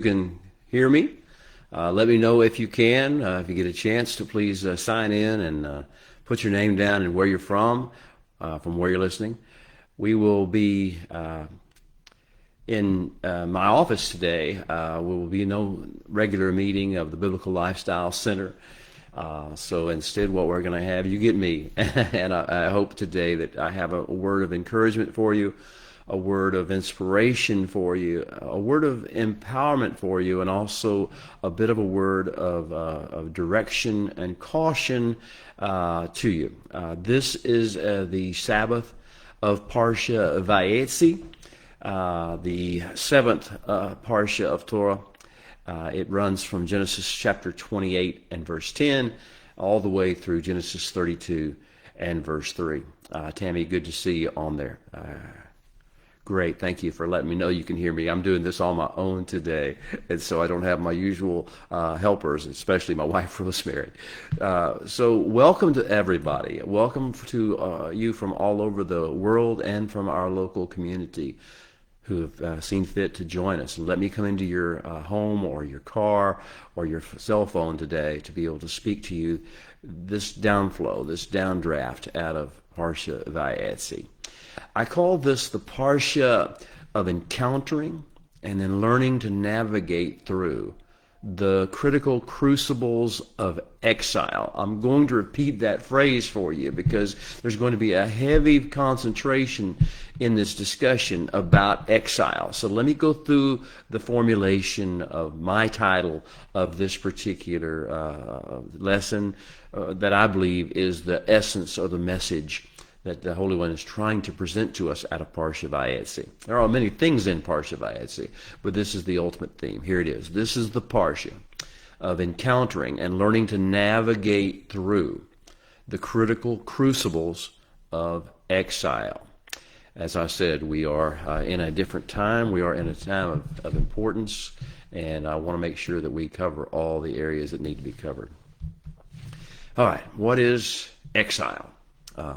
can hear me. Let me know if you can. If you get a chance to please sign in and put your name down and where you're from where you're listening. We will be in my office today. We will be no regular meeting of the Biblical Lifestyle Center. So instead what we're going to have, you get me. And I hope today that I have a word of encouragement for you, a word of inspiration for you, a word of empowerment for you, and also a bit of a word of direction and caution to you. This is the Sabbath of Parsha Vayetze, the seventh Parsha of Torah. It runs from Genesis chapter 28 and verse 10 all the way through Genesis 32 and verse 3. Tammy, good to see you on there. Great. Thank you for letting me know you can hear me. I'm doing this on my own today, and so I don't have my usual helpers, especially my wife, Rosemary. So welcome to everybody. Welcome to you from all over the world and from our local community who have seen fit to join us. And let me come into your home or your car or your cell phone today to be able to speak to you this downflow, this downdraft out of Parsha Vayetze. I call this the Parsha of encountering and then learning to navigate through the critical crucibles of exile. I'm going to repeat that phrase for you because there's going to be a heavy concentration in this discussion about exile. So let me go through the formulation of my title of this particular lesson that I believe is the essence of the message that the Holy One is trying to present to us out of Parsha Vayetze. There are many things in Parsha Vayetze, but this is the ultimate theme. Here it is. This is the Parsha of encountering and learning to navigate through the critical crucibles of exile. As I said, we are in a different time. We are in a time of importance, and I want to make sure that we cover all the areas that need to be covered. All right, what is exile?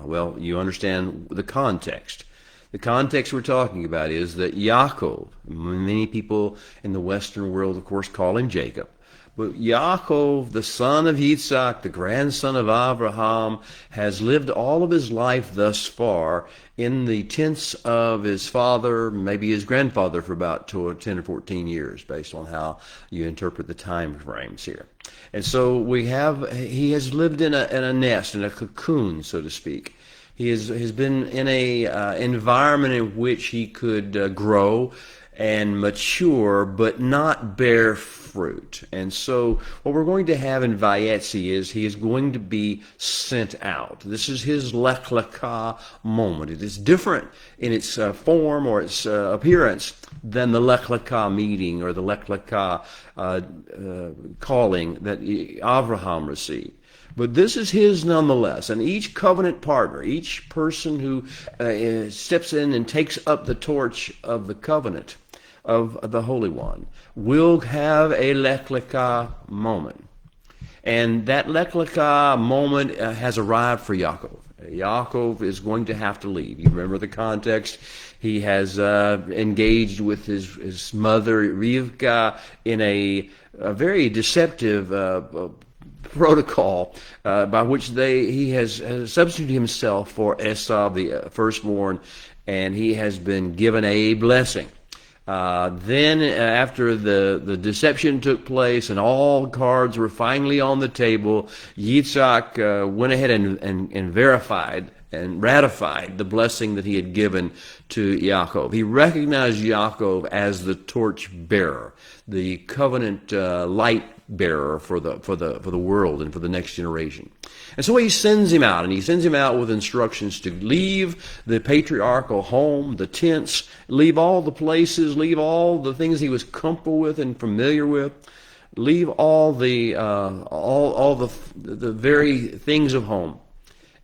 Well, you understand the context. The context we're talking about is that Yaakov, many people in the Western world, of course, call him Jacob, but Yaakov, the son of Yitzhak, the grandson of Abraham, has lived all of his life thus far in the tents of his father, maybe his grandfather, for about 10 or 14 years, based on how you interpret the time frames here. And so he has lived in a nest, in a cocoon, so to speak. He has been in a environment in which he could grow and mature, but not bear fruit. And so what we're going to have in Vayetze is he is going to be sent out. This is his Lech Lecha moment. It is different in its form or its appearance than the Lech Lecha meeting or the Lech Lecha calling that Abraham received. But this is his nonetheless, and each covenant partner, each person who steps in and takes up the torch of the covenant of the Holy One will have a Lech Lecha moment. And that Lech Lecha moment has arrived for Yaakov. Yaakov is going to have to leave. You remember the context. He has engaged with his mother, Rivka, in a very deceptive protocol by which he has substituted himself for Esau, the firstborn, and he has been given a blessing. Then after the deception took place and all cards were finally on the table, Yitzhak went ahead and verified and ratified the blessing that he had given to Yaakov. He recognized Yaakov as the torch bearer, the covenant light bearer for the world and for the next generation. And so he sends him out, and he sends him out with instructions to leave the patriarchal home, the tents, leave all the places, leave all the things he was comfortable with and familiar with, leave all the very things of home,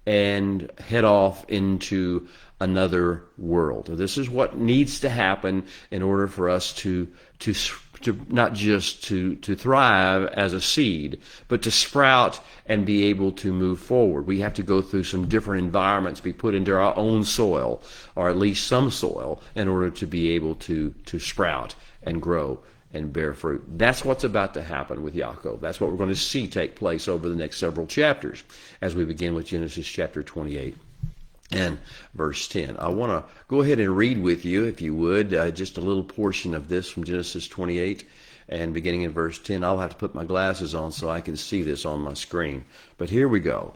and head off into another world. This is what needs to happen in order for us to not just to thrive as a seed, but to sprout and be able to move forward. We have to go through some different environments, be put into our own soil, or at least some soil, in order to be able to sprout and grow and bear fruit. That's what's about to happen with Yaakov. That's what we're going to see take place over the next several chapters as we begin with Genesis chapter 28 and verse 10. I want to go ahead and read with you, if you would, just a little portion of this from Genesis 28 and beginning in verse 10. I'll have to put my glasses on so I can see this on my screen. But here we go.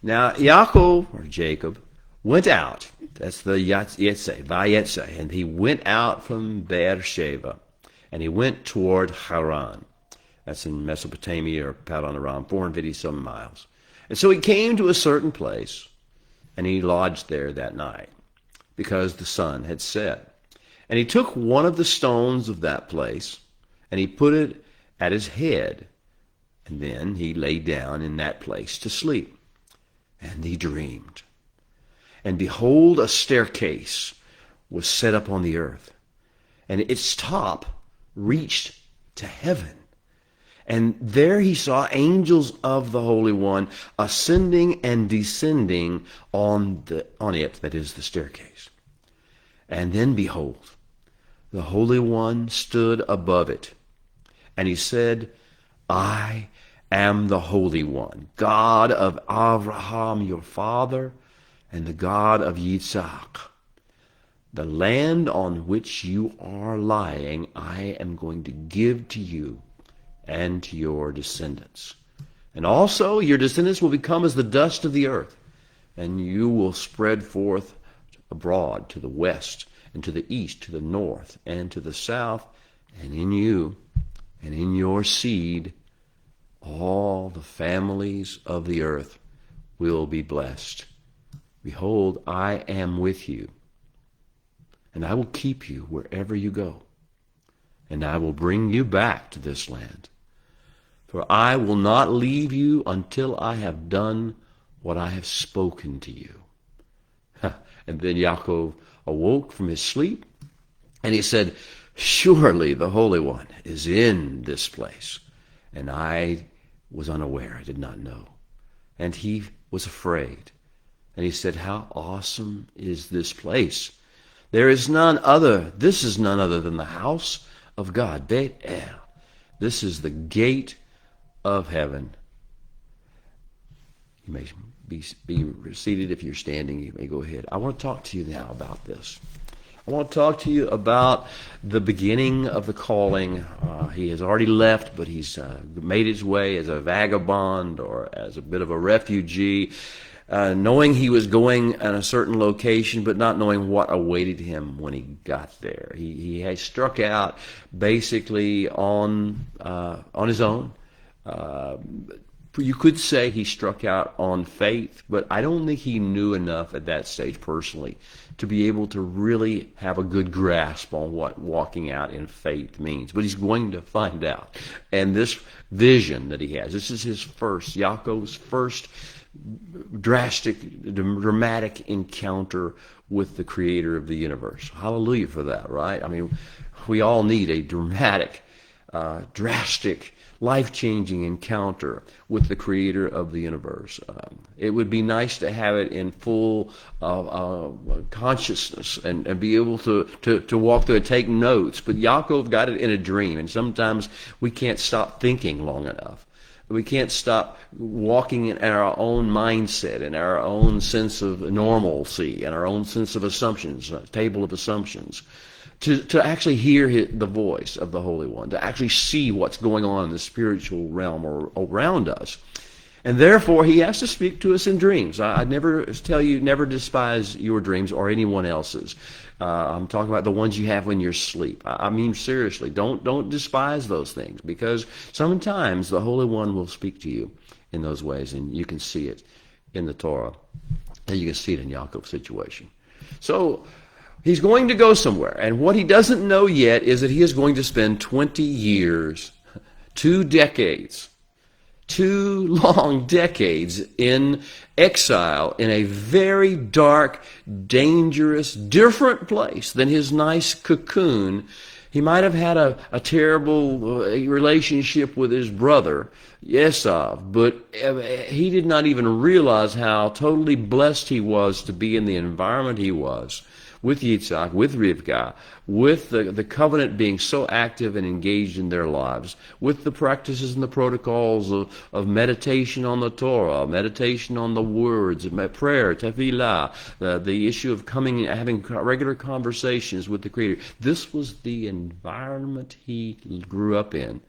Now, Yaakov, or Jacob, went out. That's the Vayetze. And he went out from Beersheba, and he went toward Haran. That's in Mesopotamia, or Paddan Aram, 450-some miles. And so he came to a certain place, and he lodged there that night, because the sun had set. And he took one of the stones of that place, and he put it at his head, and then he lay down in that place to sleep. And he dreamed. And behold, a staircase was set up on the earth, and its top reached to heaven. And there he saw angels of the Holy One ascending and descending on it, that is the staircase. And then behold, the Holy One stood above it, and he said, I am the Holy One, God of Abraham your father, and the God of Yitzhak. The land on which you are lying, I am going to give to you and to your descendants. And also your descendants will become as the dust of the earth, and you will spread forth abroad to the west, and to the east, to the north, and to the south, and in you, and in your seed, all the families of the earth will be blessed. Behold, I am with you, and I will keep you wherever you go, and I will bring you back to this land. For I will not leave you until I have done what I have spoken to you. And then Yaakov awoke from his sleep, and he said, surely the Holy One is in this place. And I was unaware, I did not know. And he was afraid. And he said, how awesome is this place? This is none other than the house of God, Beit El. This is the gate of heaven. You may be seated. If you're standing, you may go ahead. I want to talk to you now about this. I want to talk to you about the beginning of the calling. He has already left, but he's made his way as a vagabond or as a bit of a refugee, knowing he was going in a certain location, but not knowing what awaited him when he got there. He had struck out basically on his own. You could say he struck out on faith, but I don't think he knew enough at that stage personally to be able to really have a good grasp on what walking out in faith means. But he's going to find out. And this vision that he has, this is Yaakov's first dramatic encounter with the creator of the universe. Hallelujah for that, right? I mean, we all need a dramatic, drastic, life-changing encounter with the creator of the universe. It would be nice to have it in full consciousness and be able to walk through it, take notes. But Yaakov got it in a dream, and sometimes we can't stop thinking long enough. We can't stop walking in our own mindset and our own sense of normalcy and our own sense of assumptions, a table of assumptions, to actually hear the voice of the Holy One, to actually see what's going on in the spiritual realm or around us. And therefore, he has to speak to us in dreams. I never tell you, never despise your dreams or anyone else's. I'm talking about the ones you have when you're asleep. I mean, seriously, don't despise those things, because sometimes the Holy One will speak to you in those ways, and you can see it in the Torah, and you can see it in Yaakov's situation. So he's going to go somewhere, and what he doesn't know yet is that he is going to spend 20 years, 2 decades, 2 long decades in exile in a very dark, dangerous, different place than his nice cocoon. He might have had a terrible relationship with his brother, Esau, but he did not even realize how totally blessed he was to be in the environment he was, with Yitzhak, with Rivka, with the covenant being so active and engaged in their lives, with the practices and the protocols of meditation on the Torah, meditation on the words, prayer, tefillah, the issue of coming and having regular conversations with the Creator. This was the environment he grew up in.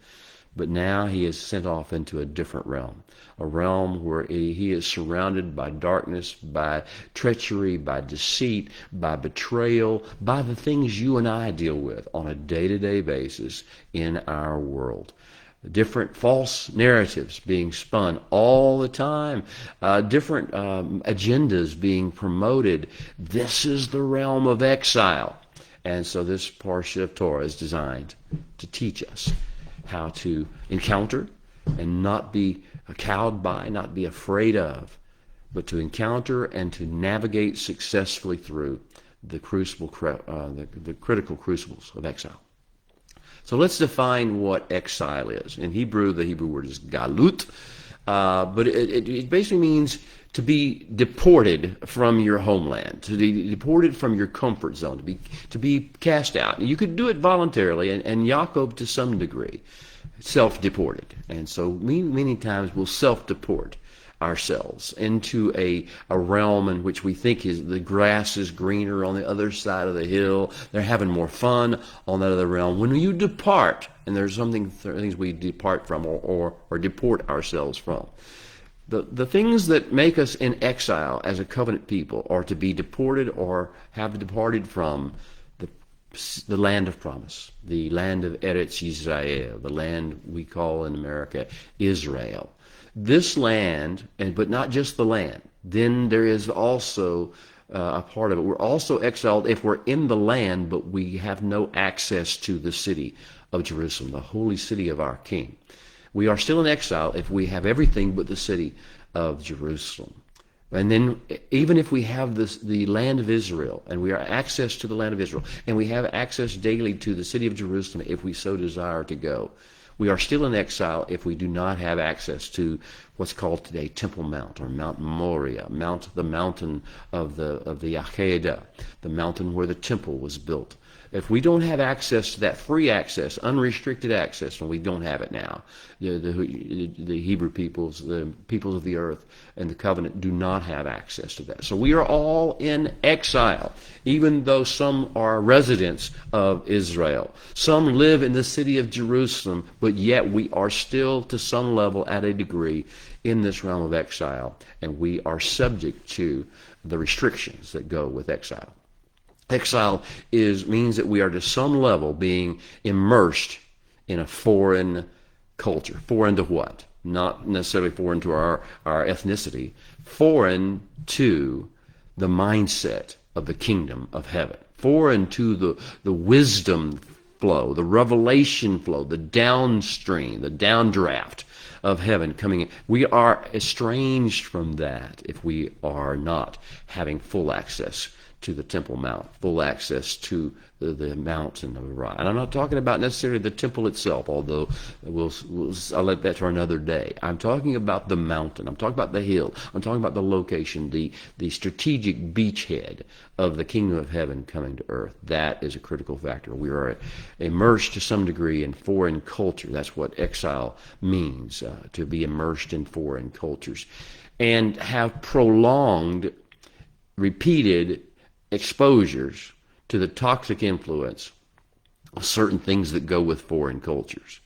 But now he is sent off into a different realm, a realm where he is surrounded by darkness, by treachery, by deceit, by betrayal, by the things you and I deal with on a day-to-day basis in our world. Different false narratives being spun all the time, different agendas being promoted. This is the realm of exile. And so this Parsha of Torah is designed to teach us how to encounter and not be cowed by, not be afraid of, but to encounter and to navigate successfully through the crucible, the critical crucibles of exile. So let's define what exile is. In Hebrew, the Hebrew word is galut, but it basically means to be deported from your homeland, to be deported from your comfort zone, to be cast out. You could do it voluntarily, and Jacob to some degree self-deported. And so many times we'll self-deport ourselves into a realm in which we think the grass is greener on the other side of the hill. They're having more fun on that other realm. When you depart, and there's things we depart from or deport ourselves from. The things that make us in exile as a covenant people are to be deported or have departed from the land of promise, the land of Eretz Yisrael, the land we call in America Israel. This land, but not just the land. Then there is also a part of it. We're also exiled if we're in the land, but we have no access to the city of Jerusalem, the holy city of our King. We are still in exile if we have everything but the city of Jerusalem. And then even if we have the land of Israel, and we have access to the land of Israel, and we have access daily to the city of Jerusalem if we so desire to go, we are still in exile if we do not have access to what's called today Temple Mount, or Mount Moriah, the mountain of the Akedah, the mountain where the temple was built. If we don't have access to that free access, unrestricted access, and we don't have it now, the Hebrew peoples, the peoples of the earth, and the covenant do not have access to that. So we are all in exile, even though some are residents of Israel. Some live in the city of Jerusalem, but yet we are still, to some level, at a degree, in this realm of exile, and we are subject to the restrictions that go with exile. Exile means that we are to some level being immersed in a foreign culture. Foreign to what? Not necessarily foreign to our ethnicity. Foreign to the mindset of the kingdom of heaven. Foreign to the wisdom flow, the revelation flow, the downstream, the downdraft of heaven coming in. We are estranged from that if we are not having full access to the Temple Mount, full access to the mountain of Orion. And I'm not talking about necessarily the temple itself, although I'll let that for another day. I'm talking about the mountain. I'm talking about the hill. I'm talking about the location, the strategic beachhead of the kingdom of heaven coming to earth. That is a critical factor. We are immersed to some degree in foreign culture. That's what exile means, to be immersed in foreign cultures, and have prolonged, repeated exposures to the toxic influence of certain things that go with foreign cultures.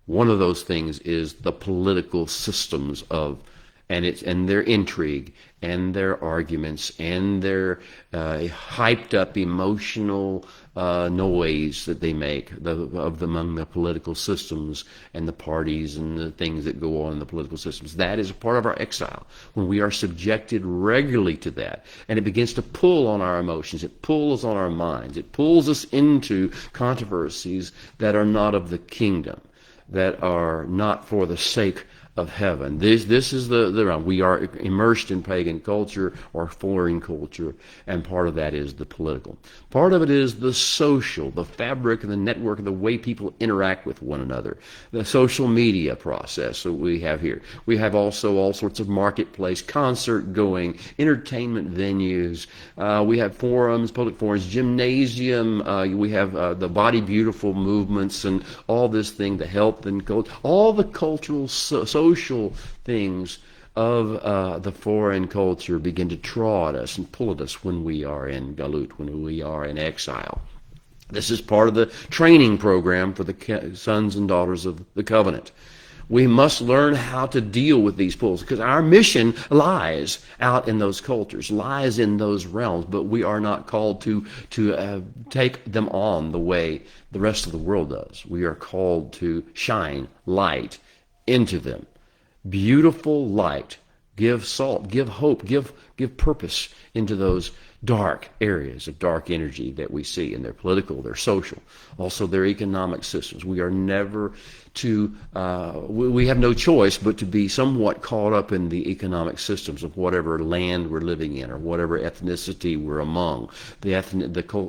One of those things is the political systems and their intrigue and their arguments and their hyped up emotional noise that they make among the political systems and the parties and the things that go on in the political systems. That is a part of our exile, when we are subjected regularly to that, and it begins to pull on our emotions, it pulls on our minds, it pulls us into controversies that are not of the kingdom, that are not for the sake of heaven. This is the realm. We are immersed in pagan culture or foreign culture, and part of that is the political. Part of it is the social, the fabric and the network of the way people interact with one another, the social media process that we have here. We have also all sorts of marketplace, concert going, entertainment venues. We have forums, public forums, gymnasium. We have the Body Beautiful movements and all this thing, the health and culture, all the cultural, social things of the foreign culture begin to draw at us and pull at us when we are in galut, when we are in exile. This is part of the training program for the sons and daughters of the covenant. We must learn how to deal with these pulls because our mission lies out in those cultures, lies in those realms, but we are not called to take them on the way the rest of the world does. We are called to shine light into them. Beautiful light. Give salt, give hope, give purpose into those dark areas of dark energy that we see in their political, their social, also their economic systems. We are never to, we have no choice but to be somewhat caught up in the economic systems of whatever land we're living in or whatever ethnicity we're among, the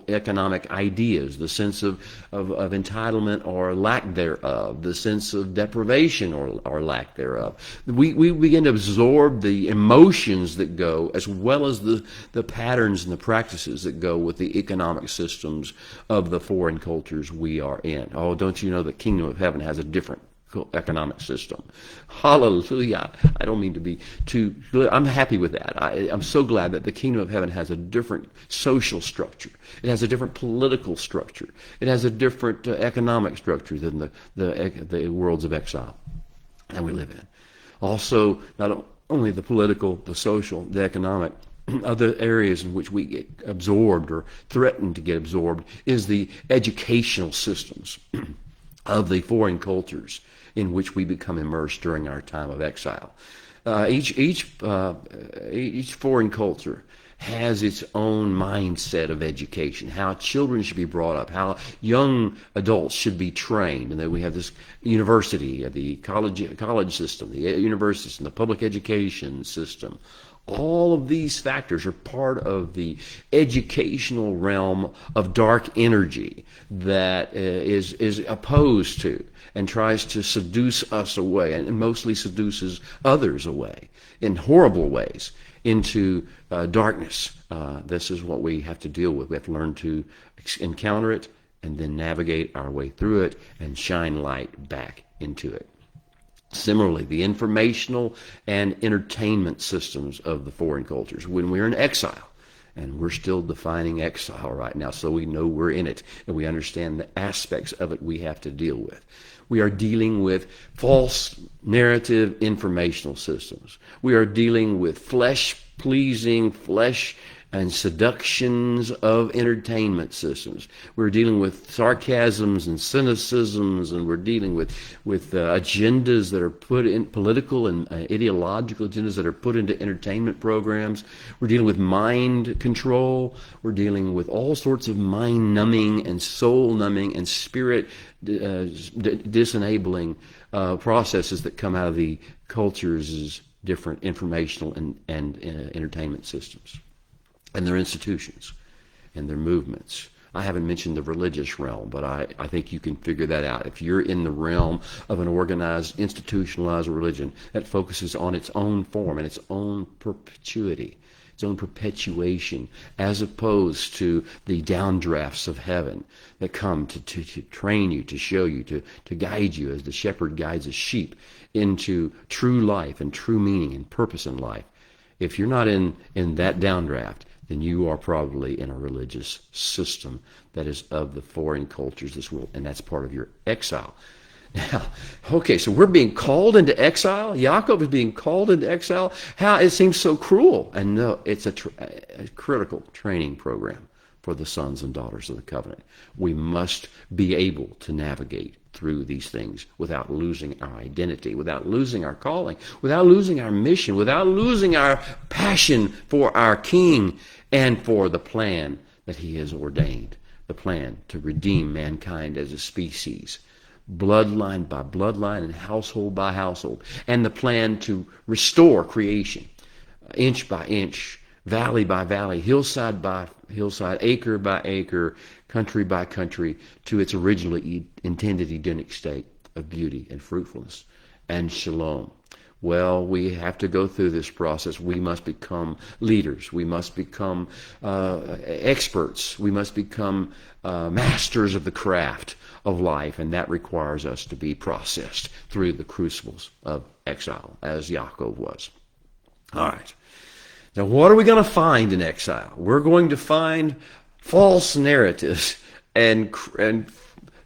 economic ideas, the sense of entitlement or lack thereof, the sense of deprivation or lack thereof. We begin to absorb the emotions that go as well as the patterns and the practices that go with the economic systems of the foreign cultures we are in. Oh, don't you know the kingdom of heaven has a different economic system? Hallelujah. I don't mean to be too, I'm happy with that. I'm so glad that the kingdom of heaven has a different social structure. It has a different political structure. It has a different economic structure than the worlds of exile that we live in. Also, not only the political, the social, the economic, other areas in which we get absorbed or threaten to get absorbed is the educational systems of the foreign cultures in which we become immersed during our time of exile. Each foreign culture has its own mindset of education, how children should be brought up, how young adults should be trained. And then we have this university, the college system, the university system, the public education system. All of these factors are part of the educational realm of dark energy that is opposed to and tries to seduce us away, and mostly seduces others away in horrible ways into darkness. This is what we have to deal with. We have to learn to encounter it and then navigate our way through it and shine light back into it. Similarly, the informational and entertainment systems of the foreign cultures. When we're in exile, and we're still defining exile right now, so we know we're in it, and we understand the aspects of it we have to deal with. We are dealing with false narrative informational systems. We are dealing with flesh-pleasing, flesh and seductions of entertainment systems. We're dealing with sarcasms and cynicisms, and we're dealing with agendas that are put in, political and ideological agendas that are put into entertainment programs. We're dealing with mind control. We're dealing with all sorts of mind-numbing and soul-numbing and spirit disenabling processes that come out of the culture's different informational and entertainment systems, and their institutions, and their movements. I haven't mentioned the religious realm, but I think you can figure that out. If you're in the realm of an organized, institutionalized religion that focuses on its own form and its own perpetuity, its own perpetuation, as opposed to the downdrafts of heaven that come to train you, to show you, to guide you as the shepherd guides a sheep into true life and true meaning and purpose in life. If you're not in that downdraft, then you are probably in a religious system that is of the foreign cultures of this world, and that's part of your exile. Now, okay, so we're being called into exile. Yaakov is being called into exile. How it seems so cruel. And no, it's a critical training program for the sons and daughters of the covenant. We must be able to navigate through these things without losing our identity, without losing our calling, without losing our mission, without losing our passion for our King and for the plan that he has ordained, the plan to redeem mankind as a species bloodline by bloodline and household by household, and the plan to restore creation, inch by inch, valley by valley, hillside by hillside, acre by acre, country by country, to its originally intended Edenic state of beauty and fruitfulness and shalom. Well, we have to go through this process. We must become leaders. We must become experts. We must become masters of the craft of life, and that requires us to be processed through the crucibles of exile, as Yaakov was. All right. Now, what are we going to find in exile? We're going to find false narratives and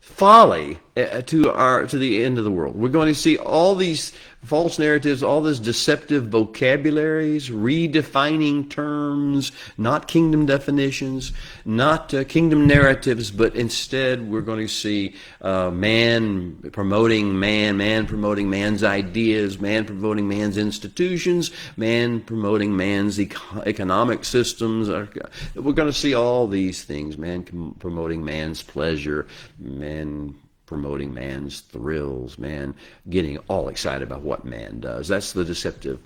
folly to the end of the world. We're going to see all these false narratives, all this deceptive vocabularies, redefining terms, not kingdom definitions, not kingdom narratives, but instead we're going to see man promoting man's ideas, man promoting man's institutions, man promoting man's economic systems. We're going to see all these things, man promoting man's pleasure, man promoting man's thrills, man getting all excited about what man does. That's the deceptive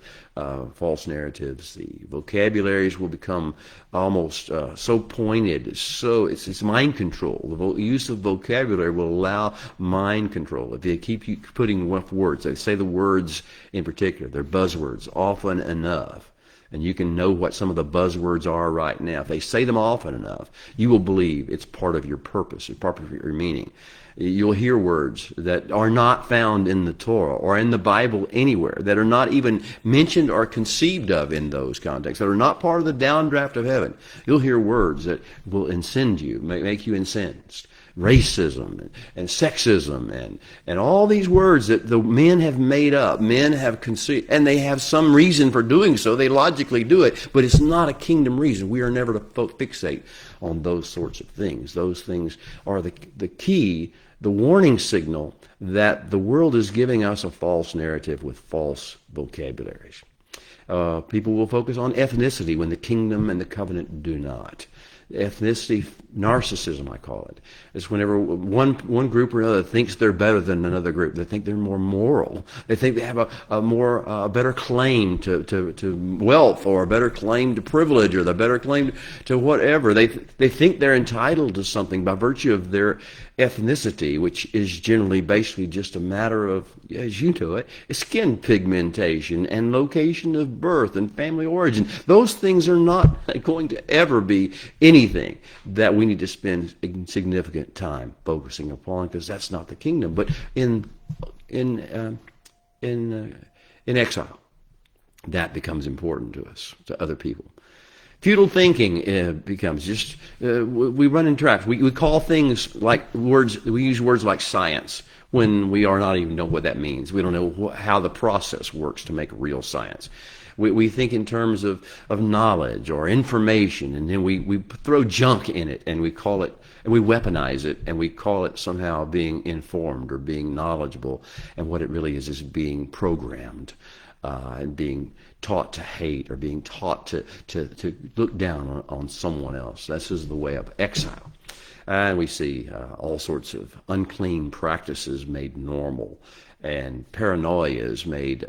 false narratives. The vocabularies will become almost so pointed, so it's mind control. The use of vocabulary will allow mind control. If they keep putting words, they say the words in particular, they're buzzwords, often enough. And you can know what some of the buzzwords are right now. If they say them often enough, you will believe it's part of your purpose, it's part of your meaning. You'll hear words that are not found in the Torah or in the Bible anywhere, that are not even mentioned or conceived of in those contexts, that are not part of the downdraft of heaven. You'll hear words that will incend you, make you incensed. Racism and sexism and all these words that the men have made up, men have conceived, and they have some reason for doing so. They logically do it, but it's not a kingdom reason. We are never to fixate on those sorts of things. Those things are the key, the warning signal that the world is giving us a false narrative with false vocabularies. People will focus on ethnicity when the kingdom and the covenant do not. Ethnicity narcissism, I call it. It's whenever one group or another thinks they're better than another group. They think they're more moral. They think they have a better claim to wealth, or a better claim to privilege, or the better claim to whatever. They think they're entitled to something by virtue of their ethnicity, which is generally basically just a matter of, as you know it, skin pigmentation and location of birth and family origin. Those things are not going to ever be anything that we need to spend significant time focusing upon, because that's not the kingdom. But in exile, that becomes important to us, to other people. Futile thinking becomes just, we run in traps. We call things like words, we use words like science when we are not even know what that means. We don't know how the process works to make real science. We think in terms of knowledge or information, and then we throw junk in it, and we call it, and we weaponize it, and we call it somehow being informed or being knowledgeable. And what it really is being programmed. And being taught to hate, or being taught to look down on someone else. This is the way of exile. And we see all sorts of unclean practices made normal, and paranoias made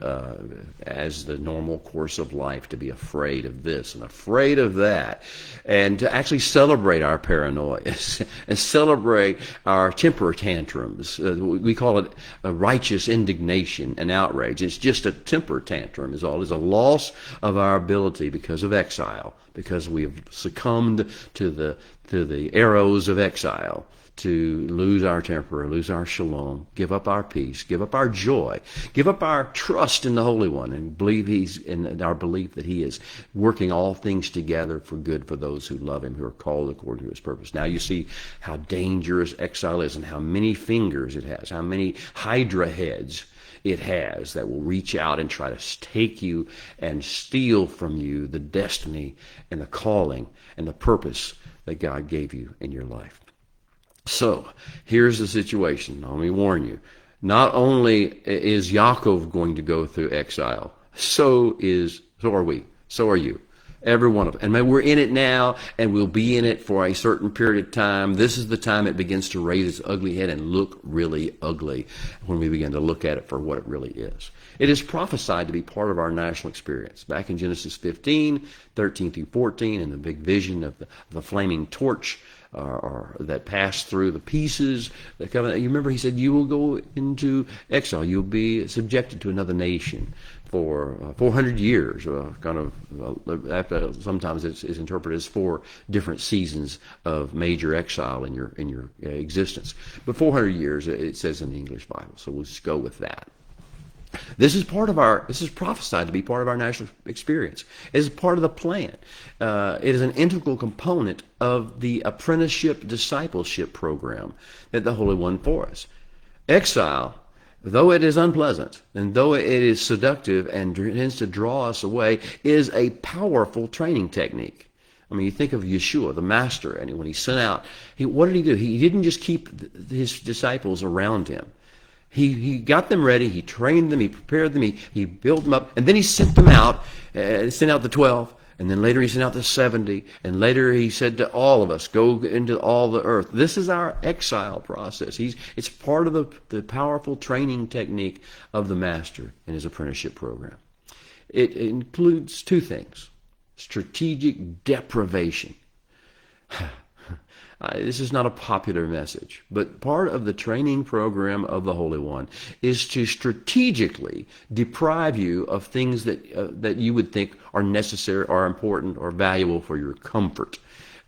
as the normal course of life, to be afraid of this and afraid of that, and to actually celebrate our paranoias and celebrate our temper tantrums. We call it a righteous indignation and outrage. It's just a temper tantrum is all. It's a loss of our ability because of exile, because we have succumbed to the arrows of exile, to lose our temper, lose our shalom, give up our peace, give up our joy, give up our trust in the Holy One, and believe in our belief that He is working all things together for good for those who love Him, who are called according to His purpose. Now you see how dangerous exile is, and how many fingers it has, how many hydra heads it has that will reach out and try to take you and steal from you the destiny and the calling and the purpose that God gave you in your life. So, here's the situation. Let me warn you. Not only is Yaakov going to go through exile, so are we. So are you. Every one of them. And maybe we're in it now, and we'll be in it for a certain period of time. This is the time it begins to raise its ugly head and look really ugly when we begin to look at it for what it really is. It is prophesied to be part of our national experience. Back in Genesis 15, 13 through 14, and the big vision of the flaming torch, or that passed through the pieces. You remember he said, you will go into exile. You'll be subjected to another nation for 400 years, sometimes it's interpreted as 4 different seasons of major exile in your existence. But 400 years, it says in the English Bible, so we'll just go with that. This is prophesied to be part of our national experience. It is part of the plan. It is an integral component of the apprenticeship discipleship program that the Holy One for us. Exile, though it is unpleasant, and though it is seductive and tends to draw us away, is a powerful training technique. I mean, you think of Yeshua, the master, and when he sent out, what did he do? He didn't just keep his disciples around him. He got them ready, he trained them, he prepared them, he built them up, and then he sent them out, sent out the 12, and then later he sent out the 70, and later he said to all of us, go into all the earth. This is our exile process. It's part of the powerful training technique of the master in his apprenticeship program. It includes 2 things: strategic deprivation. This is not a popular message, but part of the training program of the Holy One is to strategically deprive you of things that you would think are necessary or important or valuable for your comfort.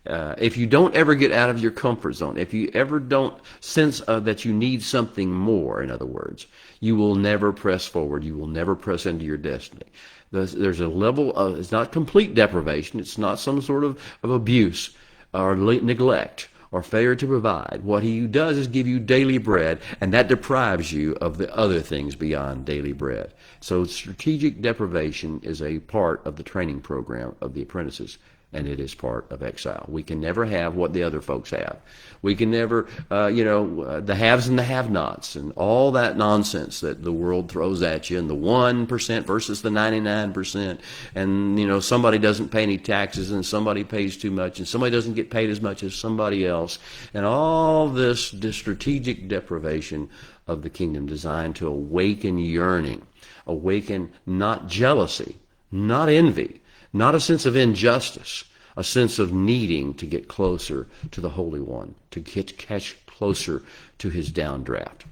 If you don't ever get out of your comfort zone, if you ever don't sense that you need something more, in other words, you will never press forward. You will never press into your destiny. There's a level of, it's not complete deprivation. It's not some sort of abuse or neglect or failure to provide. What he does is give you daily bread, and that deprives you of the other things beyond daily bread. So strategic deprivation is a part of the training program of the apprentices, and it is part of exile. We can never have what the other folks have. We can never, the haves and the have-nots and all that nonsense that the world throws at you, and the 1% versus the 99%, and, somebody doesn't pay any taxes, and somebody pays too much, and somebody doesn't get paid as much as somebody else, and all this strategic deprivation of the kingdom designed to awaken yearning, awaken not jealousy, not envy, not a sense of injustice, a sense of needing to get closer to the Holy One, to catch closer to his downdraft.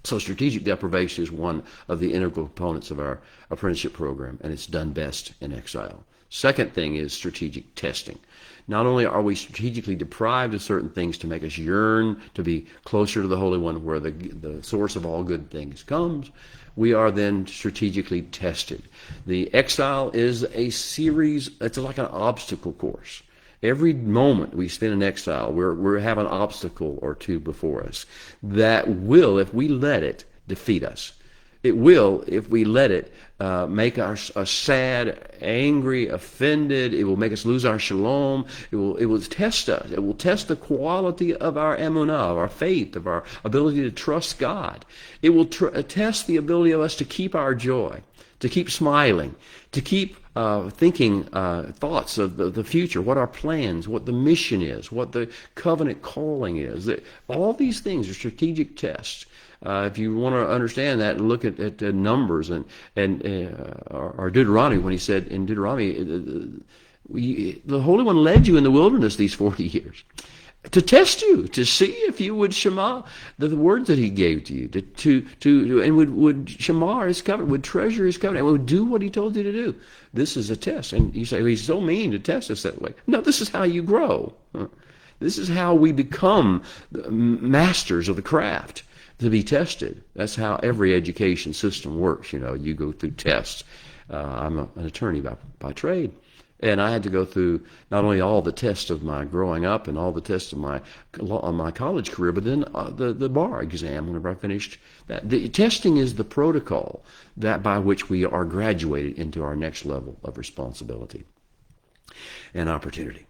So strategic deprivation is one of the integral components of our apprenticeship program, and it's done best in exile. Second thing is strategic testing. Not only are we strategically deprived of certain things to make us yearn to be closer to the Holy One, where the source of all good things comes, we are then strategically tested. The exile is a series, it's like an obstacle course. Every moment we spend in exile, we have an obstacle or two before us that will, if we let it, defeat us. It will, if we let it, make us sad, angry, offended. It will make us lose our shalom. It will test us. It will test the quality of our emunah, of our faith, of our ability to trust God. It will test the ability of us to keep our joy, to keep smiling, to keep thinking thoughts of the future, what our plans, what the mission is, what the covenant calling is. All these things are strategic tests. If you want to understand that, look at Numbers or Deuteronomy, when he said in Deuteronomy, the Holy One led you in the wilderness these 40 years to test you, to see if you would shema the words that he gave to you, and would shema his covenant, would treasure his covenant, and would do what he told you to do. This is a test. And you say, well, he's so mean to test us that way. No, this is how you grow. This is how we become masters of the craft, to be tested. That's how every education system works. You go through tests. I'm an attorney by trade, and I had to go through not only all the tests of my growing up and all the tests of my college career, but then the bar exam whenever I finished that. The testing is the protocol that by which we are graduated into our next level of responsibility and opportunity.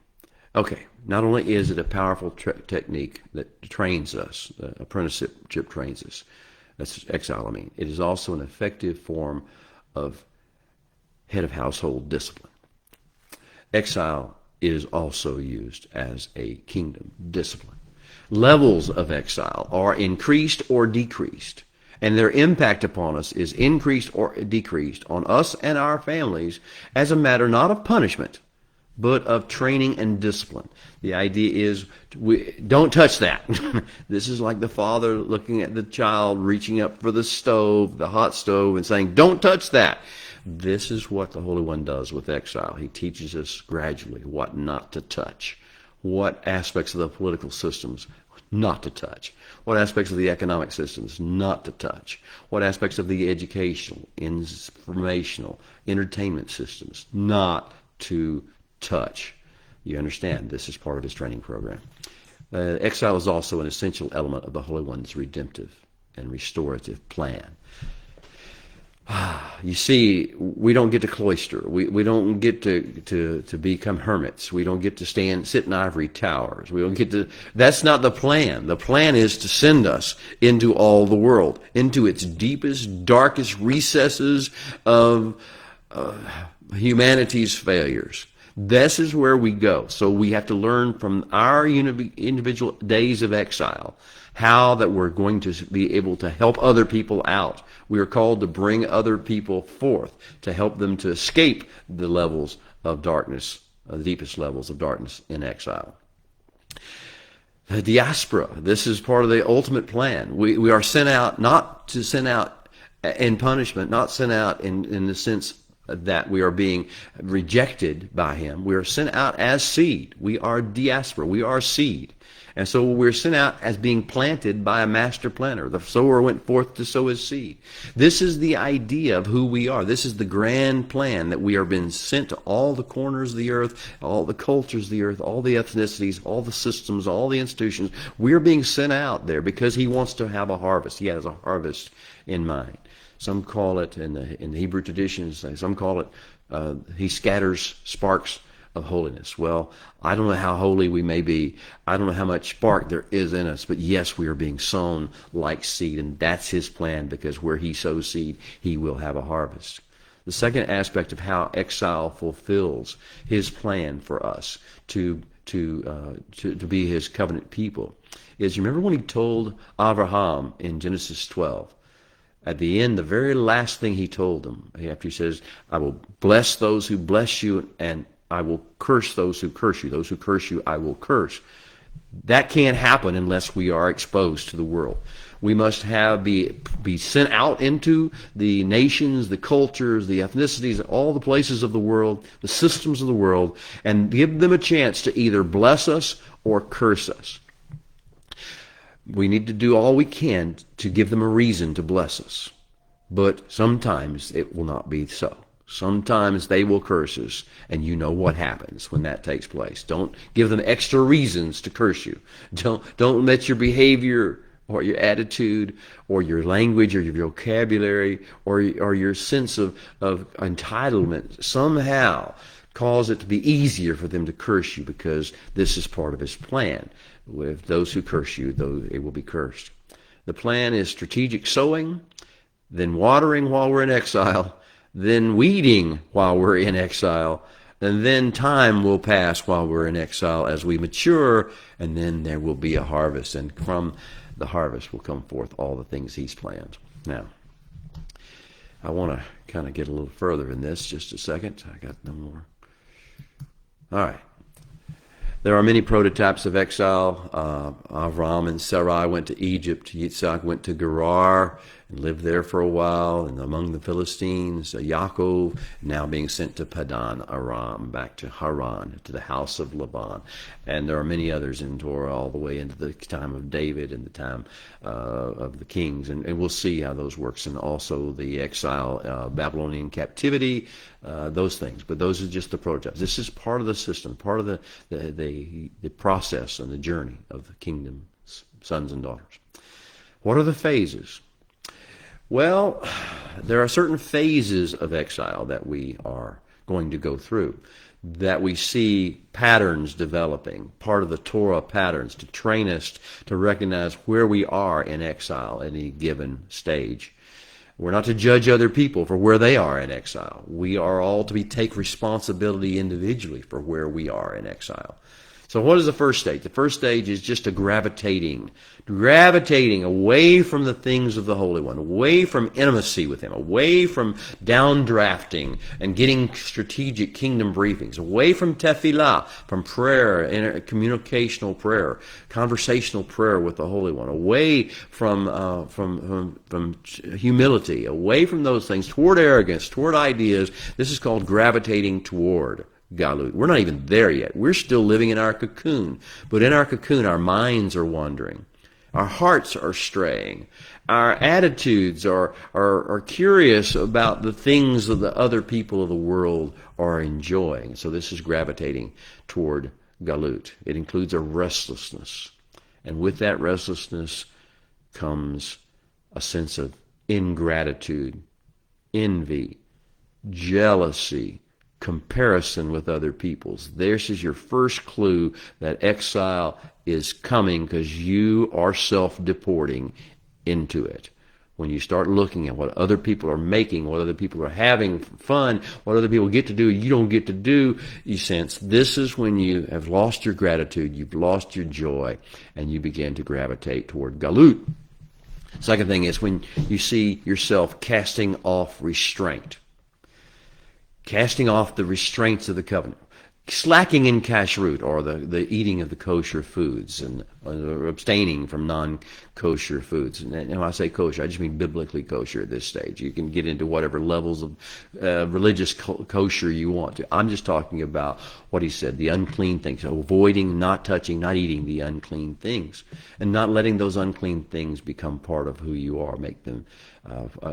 Okay, not only is it a powerful technique that trains us, apprenticeship trains us, that's exile, it is also an effective form of head of household discipline. exile is also used as a kingdom discipline. Levels of exile are increased or decreased, and their impact upon us is increased or decreased on us and our families as a matter not of punishment, but of training and discipline. The idea is, don't touch that. This is like the father looking at the child, reaching up for the stove, the hot stove, and saying, don't touch that. This is what the Holy One does with exile. He teaches us gradually what not to touch, what aspects of the political systems not to touch, what aspects of the economic systems not to touch, what aspects of the educational, informational, entertainment systems not to touch. You understand, this is part of his training program. Exile is also an essential element of the Holy One's redemptive and restorative plan. You see, we don't get to cloister. We don't get to become hermits. We don't get to sit in ivory towers. We don't get to. That's not the plan. The plan is to send us into all the world, into its deepest, darkest recesses of humanity's failures. This is where we go. So we have to learn from our individual days of exile how that we're going to be able to help other people out. We are called to bring other people forth, to help them to escape the levels of darkness, the deepest levels of darkness in exile. The diaspora, this is part of the ultimate plan. We are sent out, not to send out in punishment, not sent out in the sense that we are being rejected by him. We are sent out as seed. We are diaspora. We are seed. And so we're sent out as being planted by a master planter. The sower went forth to sow his seed. This is the idea of who we are. This is the grand plan, that we are being sent to all the corners of the earth, all the cultures of the earth, all the ethnicities, all the systems, all the institutions. We're being sent out there because he wants to have a harvest. He has a harvest in mind. Some call it, in the Hebrew traditions, some call it, he scatters sparks of holiness. Well, I don't know how holy we may be. I don't know how much spark there is in us, but yes, we are being sown like seed, and that's his plan, because where he sows seed, he will have a harvest. The second aspect of how exile fulfills his plan for us to be his covenant people is, you remember when he told Abraham in Genesis 12, at the end, the very last thing he told him, after he says, I will bless those who bless you, and I will curse those who curse you. Those who curse you, I will curse. That can't happen unless we are exposed to the world. We must be sent out into the nations, the cultures, the ethnicities, all the places of the world, the systems of the world, and give them a chance to either bless us or curse us. We need to do all we can to give them a reason to bless us. But sometimes it will not be so. Sometimes they will curse us, and you know what happens when that takes place. Don't give them extra reasons to curse you. Don't let your behavior or your attitude or your language or your vocabulary or your sense of entitlement somehow cause it to be easier for them to curse you, because this is part of his plan. With those who curse you, they will be cursed. The plan is strategic sowing, then watering while we're in exile, then weeding while we're in exile, and then time will pass while we're in exile as we mature, and then there will be a harvest, and from the harvest will come forth all the things he's planned. Now, I want to kind of get a little further in this, just a second. I got no more. All right. There are many prototypes of exile. Avram and Sarai went to Egypt. Yitzhak went to Gerar and lived there for a while, and among the Philistines. Yaakov now being sent to Padan Aram, back to Haran, to the house of Laban. And there are many others in Torah, all the way into the time of David and the time of the kings. And we'll see how those works, and also the exile, Babylonian captivity, those things. But those are just the prototypes. This is part of the system, part of the process and the journey of the kingdom's sons and daughters. What are the phases? Well, there are certain phases of exile that we are going to go through, that we see patterns developing, part of the Torah patterns, to train us to recognize where we are in exile at any given stage. We're not to judge other people for where they are in exile. We are all to take responsibility individually for where we are in exile. So what is the first stage? The first stage is just a gravitating away from the things of the Holy One, away from intimacy with Him, away from downdrafting and getting strategic kingdom briefings, away from tefillah, from prayer, communicational prayer, conversational prayer with the Holy One, away from humility, away from those things, toward arrogance, toward ideas. This is called gravitating toward Galut. We're not even there yet. We're still living in our cocoon. But in our cocoon, our minds are wandering. Our hearts are straying. Our attitudes are curious about the things that the other people of the world are enjoying. So this is gravitating toward Galut. It includes a restlessness. And with that restlessness comes a sense of ingratitude, envy, jealousy, comparison with other peoples. This is your first clue that exile is coming, because you are self-deporting into it. When you start looking at what other people are making, what other people are having fun, what other people get to do, you don't get to do, you sense this is when you have lost your gratitude, you've lost your joy, and you begin to gravitate toward Galut. Second thing is when you see yourself casting off restraint. Casting off the restraints of the covenant, slacking in kashrut, or the eating of the kosher foods, and abstaining from non-kosher foods. And when I say kosher, I just mean biblically kosher at this stage. You can get into whatever levels of religious kosher you want to. I'm just talking about what he said, the unclean things, so avoiding, not touching, not eating the unclean things, and not letting those unclean things become part of who you are, make them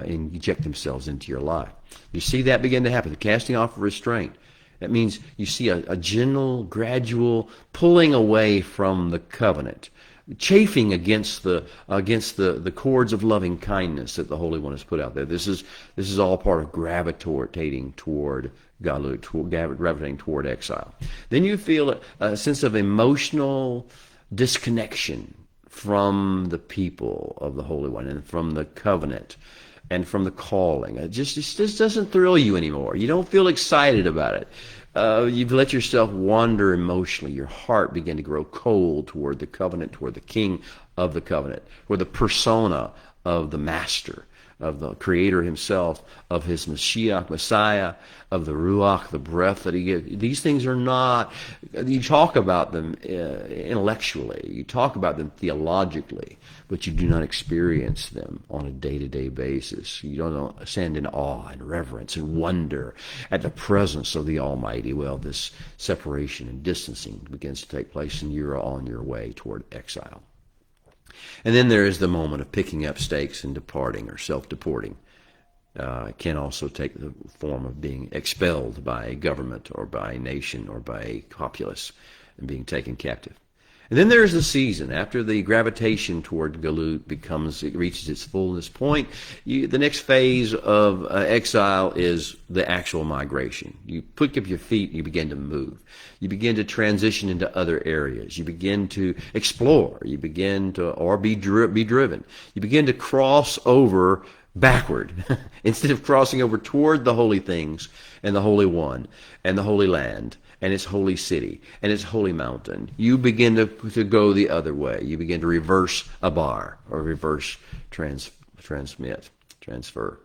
inject themselves into your life. You see that begin to happen, the casting off of restraint. That means you see a general, gradual pulling away from the covenant, chafing against the cords of loving kindness that the Holy One has put out there. This is all part of gravitating toward Galut, gravitating toward exile. Then you feel a sense of emotional disconnection from the people of the Holy One and from the covenant and from the calling. It just doesn't thrill you anymore. You don't feel excited about it. You've let yourself wander emotionally. Your heart begin to grow cold toward the covenant, toward the king of the covenant, toward the persona of the master, of the Creator himself, of his Messiah, of the Ruach, the breath that he gives. These things are not, you talk about them intellectually, you talk about them theologically, but you do not experience them on a day-to-day basis. You don't stand in awe and reverence and wonder at the presence of the Almighty. Well, this separation and distancing begins to take place, and you're on your way toward exile. And then there is the moment of picking up stakes and departing, or self-deporting. It can also take the form of being expelled by a government or by a nation or by a populace and being taken captive. And then there's the season. After the gravitation toward Galut it reaches its fullness point, the next phase of exile is the actual migration. You pick up your feet and you begin to move. You begin to transition into other areas. You begin to explore. You begin to, or be driven. You begin to cross over backward instead of crossing over toward the holy things and the Holy One and the Holy Land and its holy city and its holy mountain. You begin to go the other way. You begin to reverse a bar, or reverse transfer.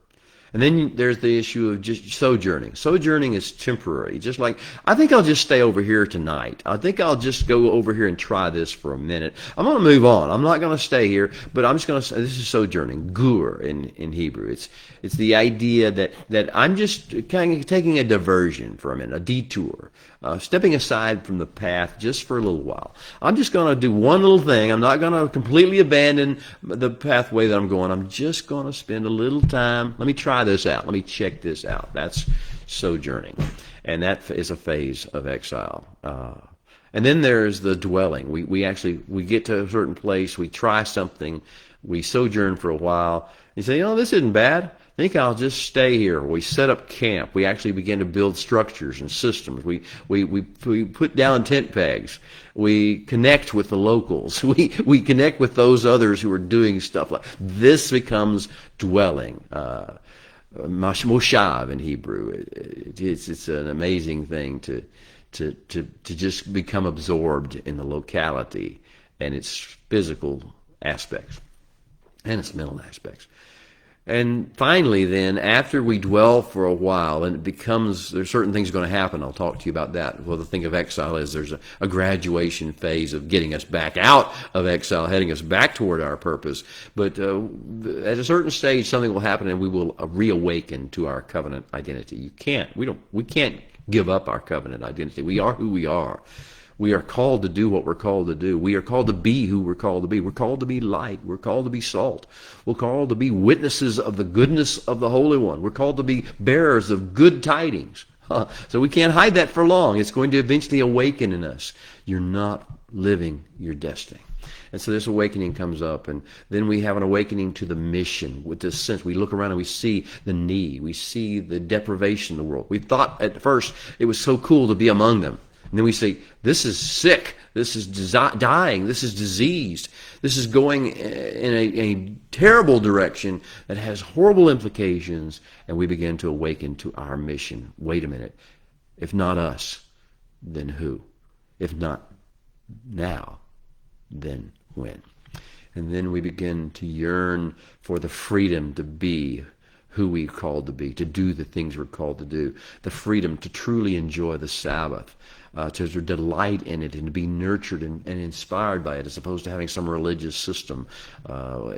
And then there's the issue of just sojourning. Sojourning is temporary. Just like, I think I'll just stay over here tonight. I think I'll just go over here and try this for a minute. I'm going to move on. I'm not going to stay here, but I'm just going to say, this is sojourning, gur in Hebrew. It's the idea that I'm just kind of taking a diversion for a minute, a detour, stepping aside from the path just for a little while. I'm just going to do one little thing. I'm not going to completely abandon the pathway that I'm going. I'm just going to spend a little time. Let me try this out. Let me check this out. That's sojourning. And that is a phase of exile. And then there's the dwelling. We get to a certain place. We try something. We sojourn for a while. You say, this isn't bad. think I'll just stay here. We set up camp. We actually begin to build structures and systems. We put down tent pegs. We connect with the locals. We connect with those others who are doing stuff like this. Becomes dwelling. Moshav in Hebrew. It's an amazing thing to just become absorbed in the locality and its physical aspects and its mental aspects. And finally, then, after we dwell for a while, and there's certain things going to happen. I'll talk to you about that. Well, the thing of exile is there's a graduation phase of getting us back out of exile, heading us back toward our purpose. But at a certain stage, something will happen, and we will reawaken to our covenant identity. We can't give up our covenant identity. We are who we are. We are called to do what we're called to do. We are called to be who we're called to be. We're called to be light. We're called to be salt. We're called to be witnesses of the goodness of the Holy One. We're called to be bearers of good tidings. So we can't hide that for long. It's going to eventually awaken in us. You're not living your destiny. And so this awakening comes up, and then we have an awakening to the mission with this sense. We look around and we see the need. We see the deprivation in the world. We thought at first it was so cool to be among them. And then we say, this is sick, this is dying, this is diseased, this is going in a terrible direction that has horrible implications, and we begin to awaken to our mission. Wait a minute, if not us, then who? If not now, then when? And then we begin to yearn for the freedom to be who we're called to be, to do the things we're called to do, the freedom to truly enjoy the Sabbath, to delight in it and to be nurtured and inspired by it, as opposed to having some religious system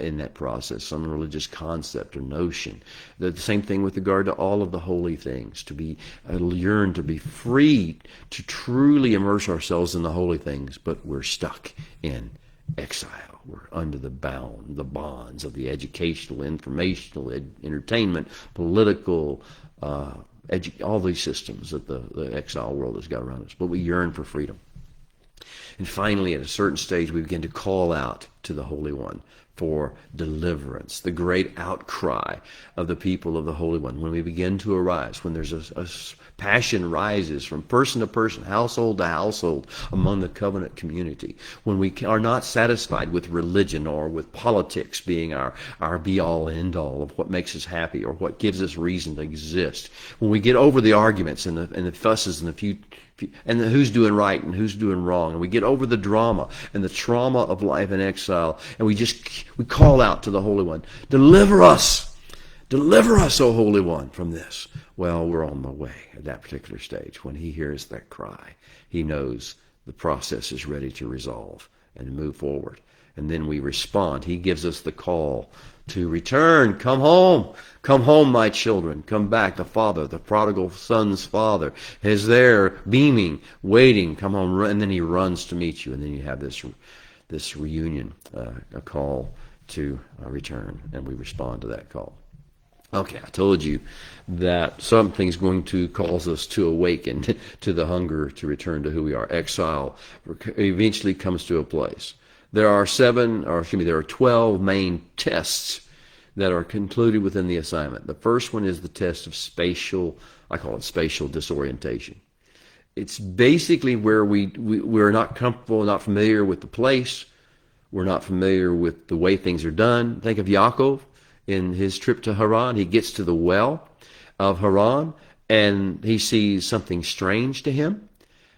in that process, some religious concept or notion. The same thing with regard to all of the holy things, to be yearn to be free, to truly immerse ourselves in the holy things, but we're stuck in exile. We're under the bonds of the educational, informational, entertainment, political, all these systems that the exile world has got around us. But we yearn for freedom. And finally, at a certain stage, we begin to call out to the Holy One for deliverance, the great outcry of the people of the Holy One. When we begin to arise, when there's a passion rises from person to person, household to household, among the covenant community, when we are not satisfied with religion or with politics being our be-all, end-all of what makes us happy or what gives us reason to exist, when we get over the arguments and the fusses and the who's doing right and who's doing wrong, and we get over the drama and the trauma of life in exile, and we call out to the Holy One, deliver us, O Holy One, from this. Well, we're on the way at that particular stage. When he hears that cry, he knows the process is ready to resolve and move forward. And then we respond. He gives us the call to return. Come home, my children. Come back. The father, the prodigal son's father, is there beaming, waiting. Come home. And then he runs to meet you. And then you have this reunion, a call to return. And we respond to that call. Okay, I told you that something's going to cause us to awaken to the hunger to return to who we are. Exile eventually comes to a place. There are 12 main tests that are concluded within the assignment. The first one is the test of I call it spatial disorientation. It's basically where we're not comfortable, not familiar with the place. We're not familiar with the way things are done. Think of Yaakov. In his trip to Haran, he gets to the well of Haran, and he sees something strange to him.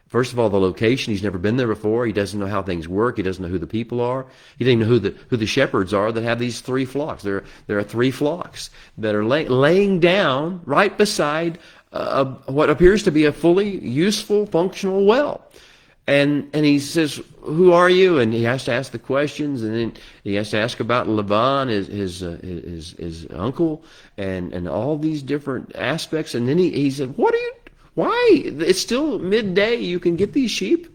First of all, the location. He's never been there before. He doesn't know how things work. He doesn't know who the people are. He doesn't know who the shepherds are that have these 3 flocks. There are 3 flocks that are laying down right beside what appears to be a fully useful, functional well. And he says, who are you? And he has to ask the questions, and then he has to ask about Laban, his uncle, and all these different aspects. And then he said, why? It's still midday. You can get these sheep,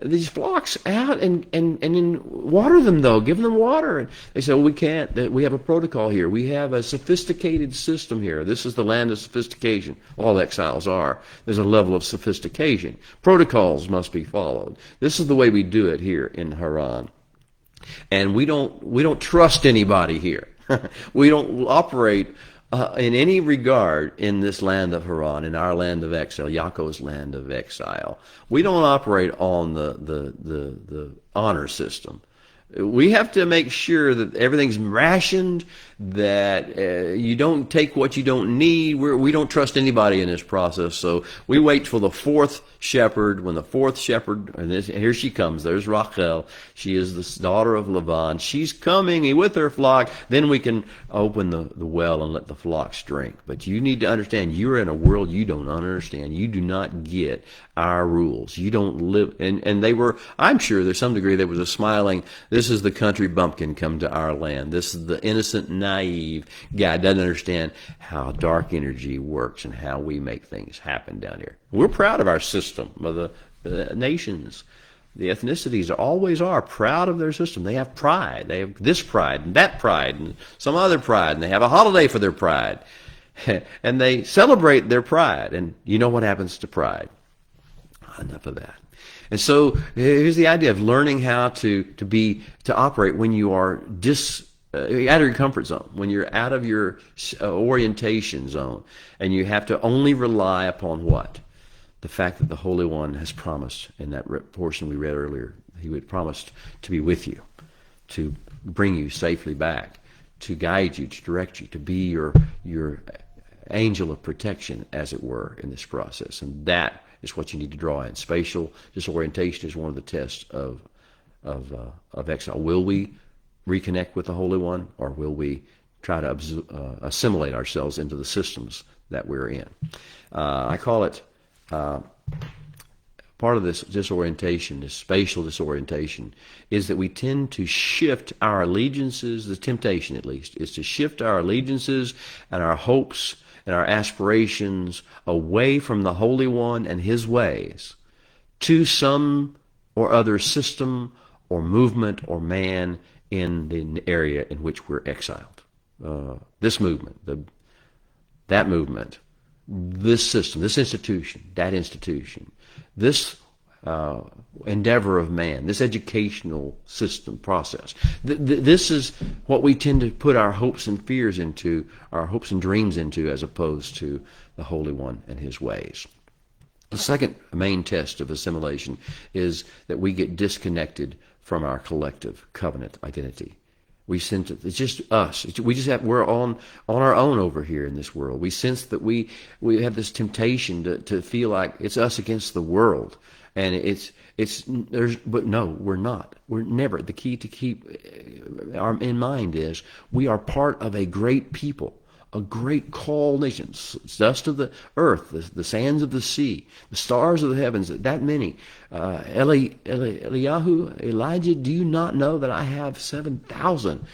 these flocks out and then water them, though. Give them water. And they said, well, we can't. We have a protocol here. We have a sophisticated system here. This is the land of sophistication. All exiles are. There's a level of sophistication. Protocols must be followed. This is the way we do it here in Haran. And we don't trust anybody here. We don't operate In any regard, in this land of Haran, in our land of exile, Yaakov's land of exile, we don't operate on the honor system. We have to make sure that everything's rationed, that you don't take what you don't need. We don't trust anybody in this process, so we wait for the fourth shepherd. When the fourth shepherd, and here she comes, there's Rachel. She is the daughter of Laban. She's coming with her flock. Then we can open the well and let the flocks drink. But you need to understand, you're in a world you don't understand. You do not get our rules. You don't live, and they were, I'm sure there's some degree there was a smiling, this is the country bumpkin come to our land. This is the innocent, naive guy, doesn't understand how dark energy works and how we make things happen down here. We're proud of our system, of the nations. The ethnicities always are proud of their system. They have pride. They have this pride and that pride and some other pride, and they have a holiday for their pride. And they celebrate their pride. And you know what happens to pride? Enough of that. And so here's the idea of learning how to operate when you are out of your comfort zone, when you're out of your orientation zone, and you have to only rely upon what? The fact that the Holy One has promised in that portion we read earlier. He would promised to be with you, to bring you safely back, to guide you, to direct you, to be your angel of protection, as it were, in this process. And that is what you need to draw in. Spatial disorientation is one of the tests of exile. Will we reconnect with the Holy One, or will we try to assimilate ourselves into the systems that we're in? I call it part of this disorientation, this spatial disorientation, is that we tend to shift our allegiances. The temptation, at least, is to shift our allegiances and our hopes and our aspirations away from the Holy One and His ways to some or other system or movement or man in the area in which we're exiled. This movement, that movement, this system, this institution, that institution, this endeavor of man, this educational system process. This is what we tend to put our hopes and fears into, our hopes and dreams into, as opposed to the Holy One and His ways. The second main test of assimilation is that we get disconnected from our collective covenant identity. We sense it's just us. We're on our own over here in this world. We sense that we have this temptation to feel like it's us against the world. And but no, we're not. We're never. The key to keep in mind is we are part of a great people, a great called nation. Dust of the earth, the sands of the sea, the stars of the heavens, that many. Elijah, do you not know that I have 7,000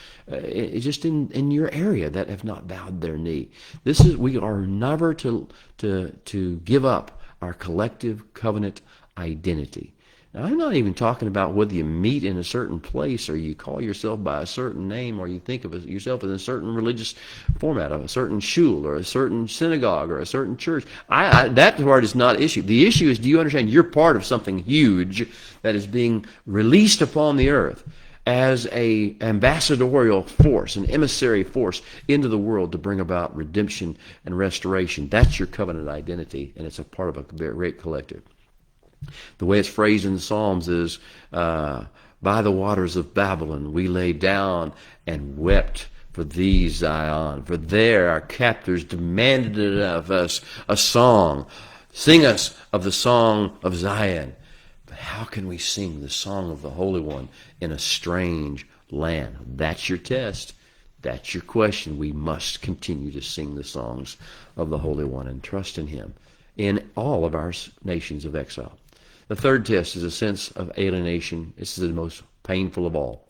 just in your area that have not bowed their knee? We are never to give up our collective covenant identity. Now, I'm not even talking about whether you meet in a certain place or you call yourself by a certain name or you think of yourself in a certain religious format, of a certain shul or a certain synagogue or a certain church. That part is not issue. The issue is, do you understand you're part of something huge that is being released upon the earth as a ambassadorial force, an emissary force into the world to bring about redemption and restoration? That's your covenant identity, and it's a part of a great collective. The way it's phrased in the Psalms is, by the waters of Babylon we lay down and wept for thee, Zion. For there our captors demanded of us a song. Sing us of the song of Zion. But how can we sing the song of the Holy One in a strange land? That's your test. That's your question. We must continue to sing the songs of the Holy One and trust in Him in all of our nations of exile. The third test is a sense of alienation. This is the most painful of all.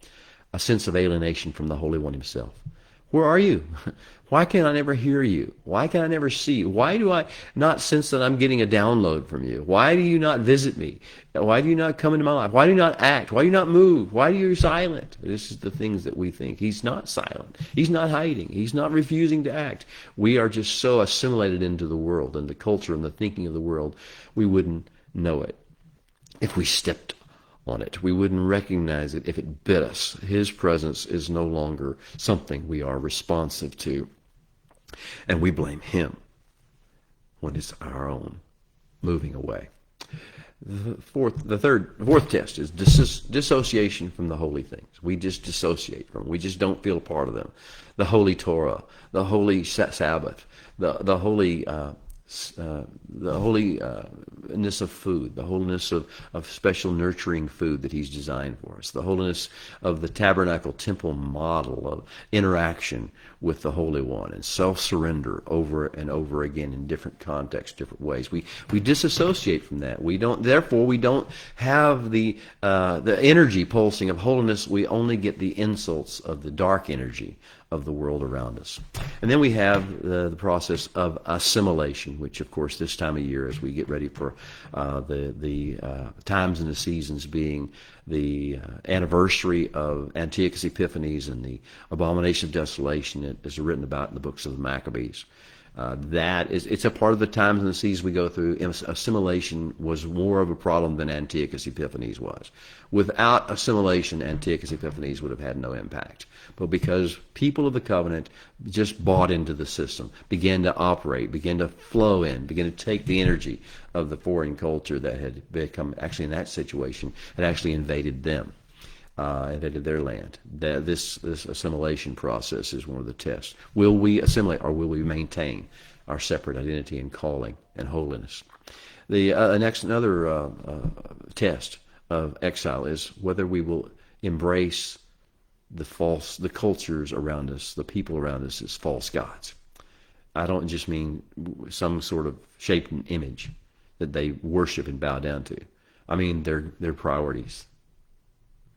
A sense of alienation from the Holy One Himself. Where are you? Why can't I never hear you? Why can I never see you? Why do I not sense that I'm getting a download from you? Why do you not visit me? Why do you not come into my life? Why do you not act? Why do you not move? Why are you silent? This is the things that we think. He's not silent. He's not hiding. He's not refusing to act. We are just so assimilated into the world and the culture and the thinking of the world, we wouldn't know it. If we stepped on it, we wouldn't recognize it if it bit us. His presence is no longer something we are responsive to. And we blame him when it's our own moving away. The fourth test is dissociation from the holy things. We just dissociate from them. We just don't feel a part of them. The holy Torah, the holy Sabbath, the holy holiness of food, the holiness of special nurturing food that he's designed for us, the holiness of the tabernacle temple model of interaction with the Holy One and self-surrender over and over again in different contexts, different ways. We disassociate from that. Therefore we don't have the energy pulsing of holiness. We only get the insults of the dark energy of the world around us. And then we have the process of assimilation, which of course this time of year, as we get ready for the times and the seasons, being the anniversary of Antiochus Epiphanes and the abomination of desolation that is written about in the books of the Maccabees. It's a part of the times and the seasons we go through. Assimilation was more of a problem than Antiochus Epiphanes was. Without assimilation, Antiochus Epiphanes would have had no impact. But because people of the covenant just bought into the system, began to operate, began to flow in, began to take the energy of the foreign culture that had become, actually in that situation, had actually invaded them. Invaded their land. This assimilation process is one of the tests. Will we assimilate, or will we maintain our separate identity and calling and holiness? Another test of exile is whether we will embrace the cultures around us, the people around us, as false gods. I don't just mean some sort of shape and image that they worship and bow down to. I mean their priorities,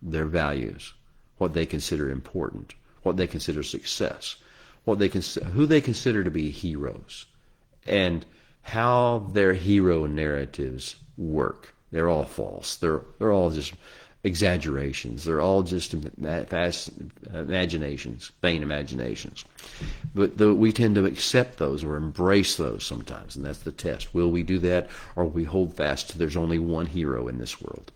their values, what they consider important, what they consider success, who they consider to be heroes, and how their hero narratives work. They're all false. They're all just exaggerations. They're all just fast imaginations, vain imaginations. But we tend to accept those or embrace those sometimes, and that's the test. Will we do that, or will we hold fast to there's only one hero in this world?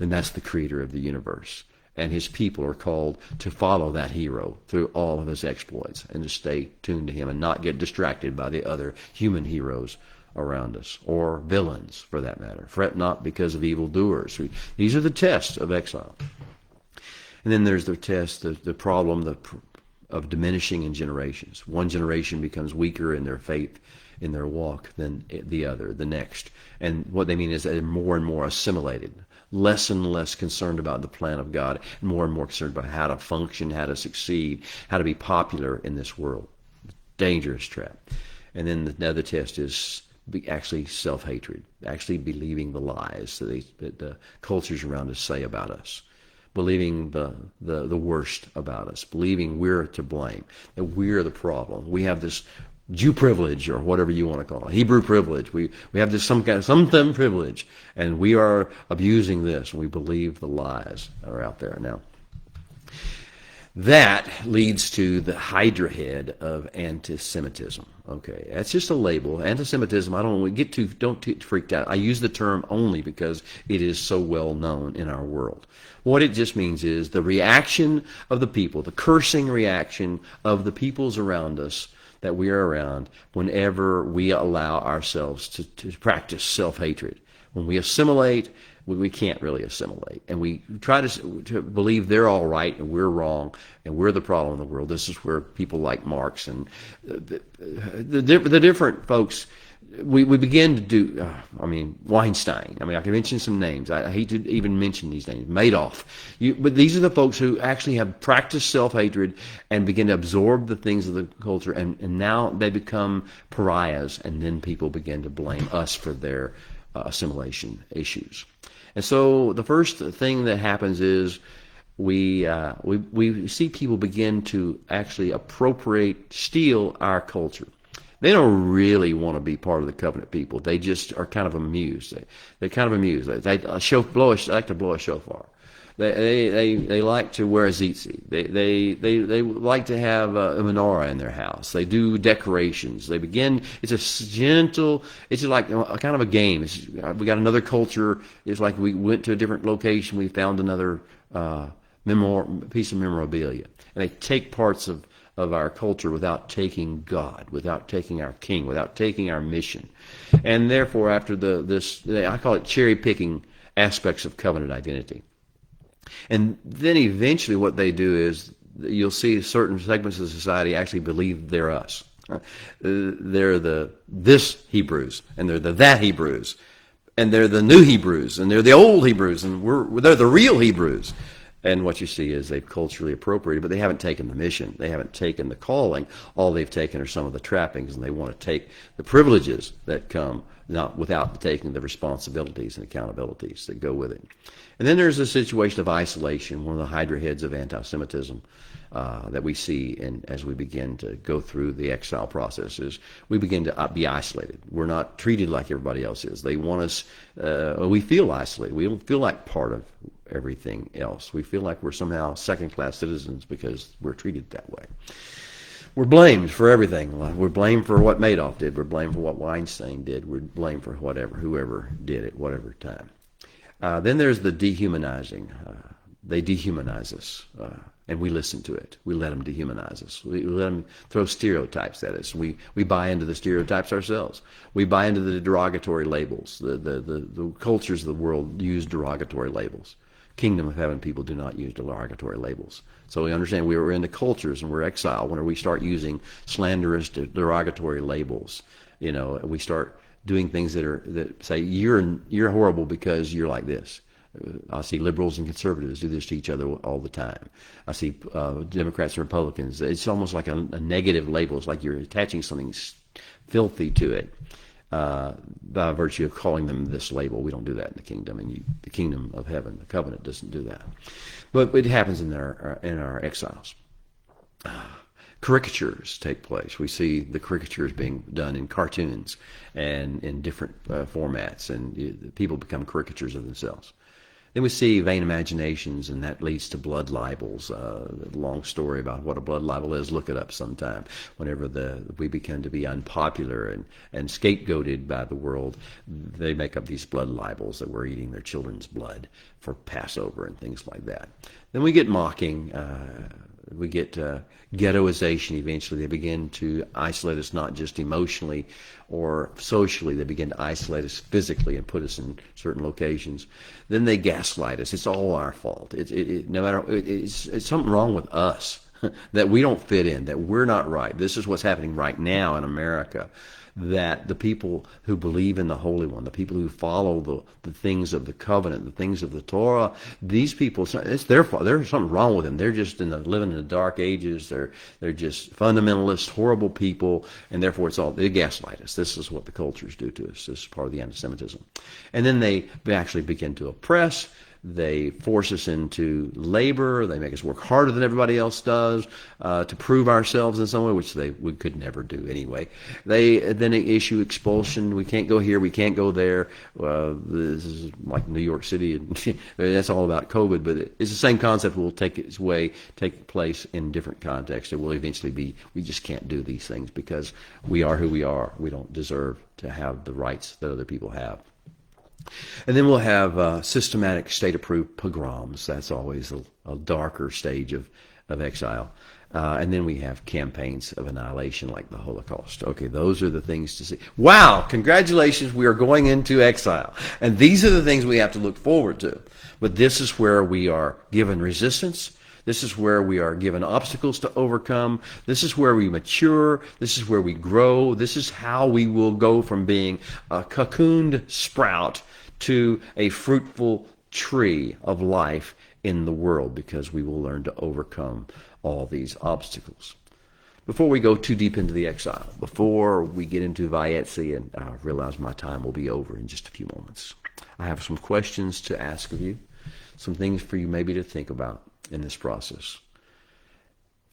And that's the creator of the universe. And his people are called to follow that hero through all of his exploits and to stay tuned to him and not get distracted by the other human heroes around us, or villains for that matter. Fret not because of evildoers. These are the tests of exile. And then there's the test, the problem of diminishing in generations. One generation becomes weaker in their faith, in their walk, than the other, the next. And what they mean is they're more and more assimilated, less and less concerned about the plan of God, and more concerned about how to function, how to succeed, how to be popular in this world. Dangerous trap. And then the other test is actually self-hatred, actually believing the lies that the cultures around us say about us, believing the worst about us, believing we're to blame, that we're the problem. We have this Jew privilege, or whatever you want to call it, Hebrew privilege. We have this some privilege, and we are abusing this, and we believe the lies that are out there now. That leads to the hydra head of anti-Semitism. Okay, that's just a label. Anti-Semitism, don't get freaked out. I use the term only because it is so well known in our world. What it just means is the reaction of the people, the cursing reaction of the peoples around us that we are around whenever we allow ourselves to practice self-hatred. When we assimilate, we can't really assimilate. And we try to believe they're all right and we're wrong and we're the problem in the world. This is where people like Marx and the different folks, we begin to do, Weinstein. I can mention some names. I hate to even mention these names. Madoff. But these are the folks who actually have practiced self-hatred and begin to absorb the things of the culture, and now they become pariahs, and then people begin to blame us for their assimilation issues. And so the first thing that happens is we see people begin to actually steal our culture. They don't really want to be part of the covenant people. They just are kind of amused. They're kind of amused. They like to blow a shofar. They like to wear a tzitzit. They like to have a menorah in their house. They do decorations. It's a gentle, it's like a kind of a game. We got another culture. It's like we went to a different location. We found another piece of memorabilia. And they take parts of of our culture without taking God, without taking our King, without taking our mission. And therefore, after I call it cherry picking aspects of covenant identity. And then eventually what they do is you'll see certain segments of society actually believe they're us. They're the this Hebrews, and they're the that Hebrews, and they're the new Hebrews, and they're the old Hebrews, and they're the real Hebrews. And what you see is they've culturally appropriated, but they haven't taken the mission. They haven't taken the calling. All they've taken are some of the trappings, and they want to take the privileges that come not without taking the responsibilities and accountabilities that go with it. And then there's a situation of isolation, one of the hydra heads of anti-Semitism that we see as we begin to go through the exile processes. We begin to be isolated. We're not treated like everybody else is. They want us, we feel isolated. We don't feel like part of everything else. We feel like we're somehow second-class citizens because we're treated that way. We're blamed for everything. We're blamed for what Madoff did. We're blamed for what Weinstein did. We're blamed for whoever did it, whatever time. Then there's the dehumanizing. They dehumanize us, and we listen to it. We let them dehumanize us. We let them throw stereotypes at us. We buy into the stereotypes ourselves. We buy into the derogatory labels. The cultures of the world use derogatory labels. Kingdom of heaven people do not use derogatory labels. So we understand we were in the cultures and we're exiled whenever we start using slanderous, derogatory labels. You know, we start doing things that say you're horrible because you're like this. I see liberals and conservatives do this to each other all the time. I see Democrats and Republicans. It's almost like a negative label. It's like you're attaching something filthy to it by virtue of calling them this label. We don't do that in the kingdom, and the kingdom of heaven, the covenant, doesn't do that. But it happens in our exiles. Caricatures take place. We see the caricatures being done in cartoons and in different formats, and people become caricatures of themselves. Then we see vain imaginations, and that leads to blood libels. A long story about what a blood libel is, look it up sometime. Whenever we begin to be unpopular and scapegoated by the world, they make up these blood libels that we're eating their children's blood for Passover and things like that. Then we get mocking. We get ghettoization eventually. They begin to isolate us not just emotionally or socially. They begin to isolate us physically and put us in certain locations. Then they gaslight us. It's all our fault. It's something wrong with us that we don't fit in, that we're not right. This is what's happening right now in America. That the people who believe in the Holy One, the people who follow the things of the covenant, the things of the Torah, these people, it's their fault. There's something wrong with them. They're just living in the dark ages. They're just fundamentalists, horrible people, and therefore they gaslight us. This is what the cultures do to us. This is part of the anti-Semitism. And then they actually begin to oppress. They force us into labor. They make us work harder than everybody else does to prove ourselves in some way, which we could never do anyway. They then issue expulsion. We can't go here. We can't go there. This is like New York City. That's all about COVID, but it's the same concept. Will take place in different contexts. It will eventually be, we just can't do these things because we are who we are. We don't deserve to have the rights that other people have. And then we'll have systematic state-approved pogroms. That's always a darker stage of exile. And then we have campaigns of annihilation like the Holocaust. Okay, those are the things to see. Wow, congratulations, we are going into exile. And these are the things we have to look forward to. But this is where we are given resistance. This is where we are given obstacles to overcome. This is where we mature. This is where we grow. This is how we will go from being a cocooned sprout to a fruitful tree of life in the world, because we will learn to overcome all these obstacles. Before we go too deep into the exile, before we get into Vayetze, and I realize my time will be over in just a few moments, I have some questions to ask of you, some things for you maybe to think about in this process.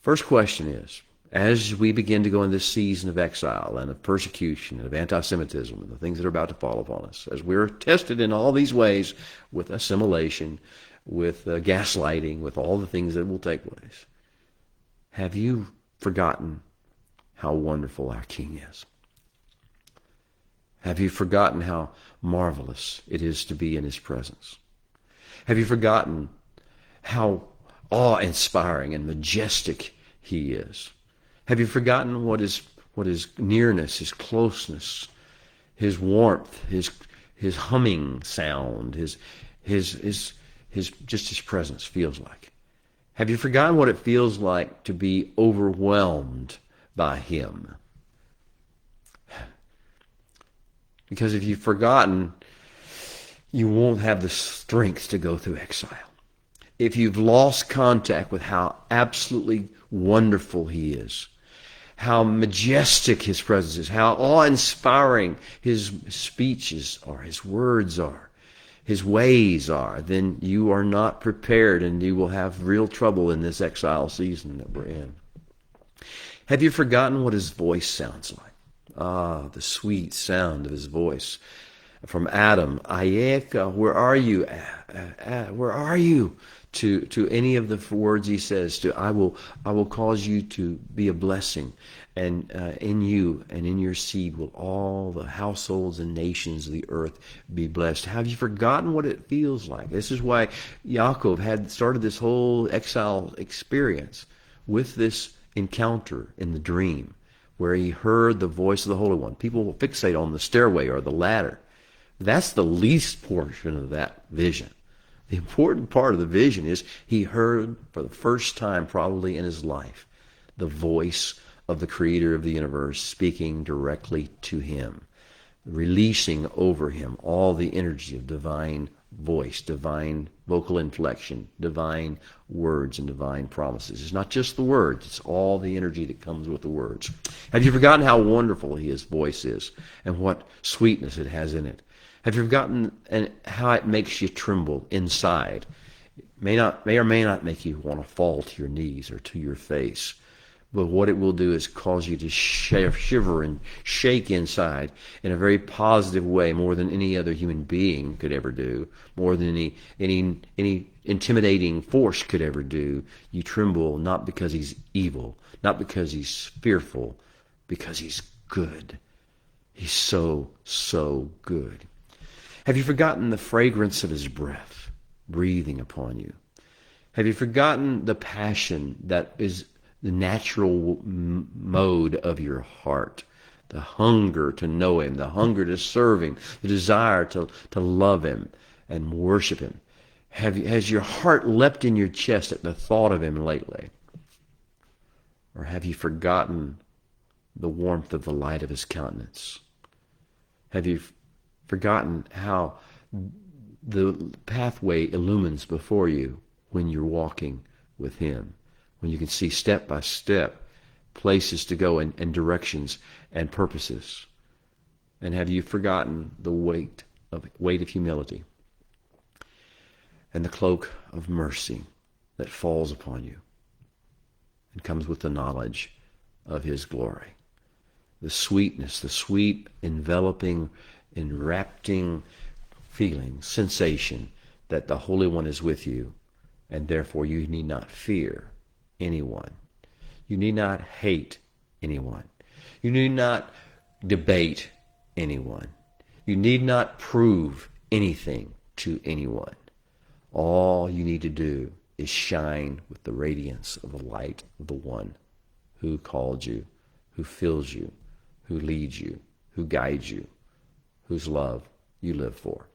First question is, as we begin to go in this season of exile and of persecution and of anti-Semitism and the things that are about to fall upon us, as we're tested in all these ways with assimilation, with gaslighting, with all the things that will take place, have you forgotten how wonderful our King is? Have you forgotten how marvelous it is to be in his presence? Have you forgotten how awe-inspiring and majestic he is? Have you forgotten what his nearness, his closeness, his warmth, his humming sound, his just his presence feels like? Have you forgotten what it feels like to be overwhelmed by him? Because if you've forgotten, you won't have the strength to go through exile. If you've lost contact with how absolutely wonderful he is, how majestic his presence is, how awe-inspiring his speeches are, his words are, his ways are, then you are not prepared and you will have real trouble in this exile season that we're in. Have you forgotten what his voice sounds like? Ah, the sweet sound of his voice. From Adam, Ayeka, where are you? Where are you? To any of the words he says, I will cause you to be a blessing, and in you and in your seed will all the households and nations of the earth be blessed. Have you forgotten what it feels like? This is why Yaakov had started this whole exile experience with this encounter in the dream, where he heard the voice of the Holy One. People will fixate on the stairway or the ladder. That's the least portion of that vision. The important part of the vision is he heard for the first time probably in his life the voice of the creator of the universe speaking directly to him, releasing over him all the energy of divine voice, divine vocal inflection, divine words, and divine promises. It's not just the words, it's all the energy that comes with the words. Have you forgotten how wonderful his voice is and what sweetness it has in it? Have you forgotten how it makes you tremble inside? It may or may not make you want to fall to your knees or to your face. But what it will do is cause you to shiver and shake inside in a very positive way, more than any other human being could ever do, more than any intimidating force could ever do. You tremble not because he's evil, not because he's fearful, because he's good. He's so, so good. Have you forgotten the fragrance of his breath breathing upon you? Have you forgotten the passion that is the natural mode of your heart? The hunger to know him, the hunger to serve him, the desire to love him and worship him. Has your heart leapt in your chest at the thought of him lately? Or have you forgotten the warmth of the light of his countenance? Have you forgotten how the pathway illumines before you when you're walking with him, when you can see step by step places to go and directions and purposes? And have you forgotten the weight of humility and the cloak of mercy that falls upon you and comes with the knowledge of his glory? The sweetness, the sweet enveloping, enwrapping feeling, sensation that the Holy One is with you, and therefore you need not fear anyone. You need not hate anyone. You need not debate anyone. You need not prove anything to anyone. All you need to do is shine with the radiance of the light of the one who called you, who fills you, who leads you, who guides you, whose love you live for.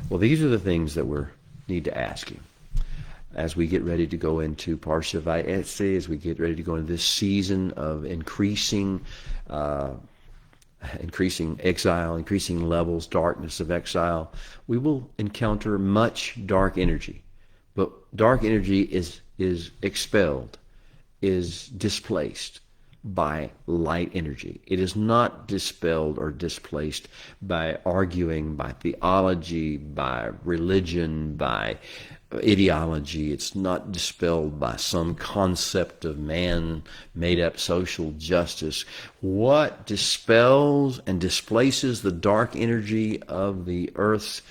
Well, these are the things that we need to ask you as we get ready to go into Parsha Vayetze, as we get ready to go into this season of increasing exile, increasing levels, darkness of exile. We will encounter much dark energy, but dark energy is expelled, is displaced by light energy. It is not dispelled or displaced by arguing, by theology, by religion, by ideology. It's not dispelled by some concept of man-made-up social justice. What dispels and displaces the dark energy of the earth's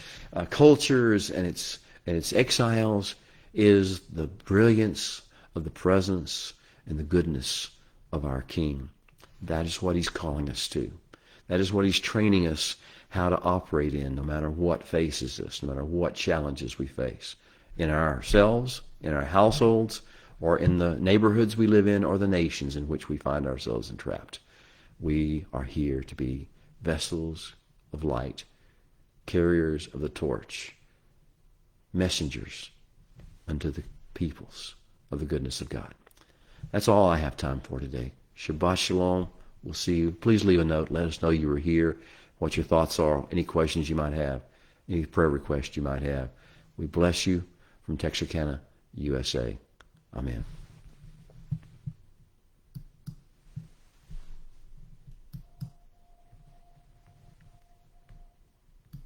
cultures and its exiles is the brilliance of the presence and the goodness of our King. That is what he's calling us to. That is what he's training us how to operate in, no matter what faces us, no matter what challenges we face, in ourselves, in our households, or in the neighborhoods we live in, or the nations in which we find ourselves entrapped. We are here to be vessels of light, carriers of the torch, messengers unto the peoples of the goodness of God. That's all I have time for today. Shabbat Shalom. We'll see you. Please leave a note. Let us know you were here, what your thoughts are, any questions you might have, any prayer requests you might have. We bless you from Texarkana, USA. Amen.